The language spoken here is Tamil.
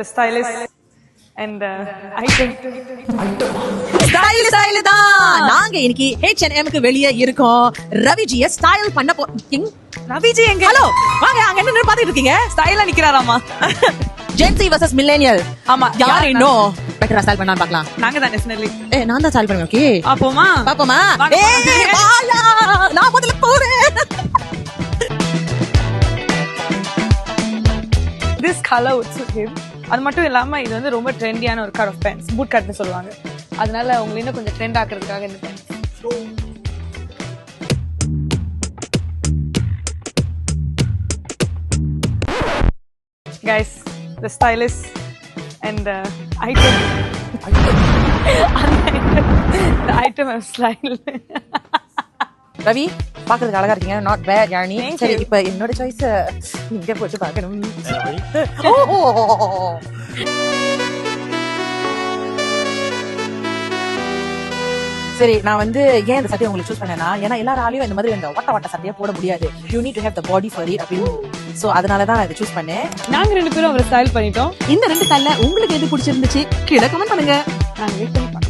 The stylist and item. Style தான். நாங்க இன்னைக்கு H&M க்கு வெளியே இருக்கோம். ரவிஜியை ஸ்டைல் பண்ண ரவிஜி எங்க? ஹலோ வாங்க, அங்க என்ன பாத்துட்டு இருக்கீங்க? ஸ்டைலா நிக்கிறாராமா? Gen Z vs millennial. ஆமா, யார் இன்னும் பெட்டரா ஸ்டைல் பண்ணான்னு பார்க்கலாம். நாங்க தான் டெஃபினெட்லி. நான் தான் ஸ்டைல் பண்ணுவேன். ஓகே பாப்போமா? பாப்போமா? வாங்க, வாலா நான் முதல்ல போறேன். This color would suit him. அது மட்டும் இல்லாம இது வந்து ரொம்ப ட்ரெண்டியான ஒரு கட் ஆஃப் பேண்ட்ஸ், பூட் கட்னு சொல்லுவாங்க. அதனால உங்களை இன்னும் கொஞ்சம் ட்ரெண்ட் ஆக்குறதுக்காக இந்த pants. Guys, the stylist and item. The item of style. Ravi பாக்குறதுக்கு அழகா இருக்கீங்க. நாட் பேட் யானி. Thank சரி, you. இப்ப என்னோட சாய்ஸ் நீங்க போட்டு பார்க்கணும். சரி, நான் வந்து ஏன் இந்த சட்டையை உங்களுக்கு சூஸ் பண்ணேன்னா, ஏன்னா எல்லாராலையும் இந்த மாதிரி இந்த வட்ட சட்டையை போட முடியாது. You need to have the body for it அப்படின்னு. சோ அதனால தான் நான் இதை சூஸ் பண்ணேன். நாங்க ரெண்டு பேரும் அவரை ஸ்டைல் பண்ணிட்டோம். இந்த ரெண்டு ஸ்டைல்ல உங்களுக்கு எது பிடிச்சிருந்துச்சு கீழே கமெண்ட் பண்ணுங்க. நாங்க வெயிட் பண்ணி பார்க்கறோம்.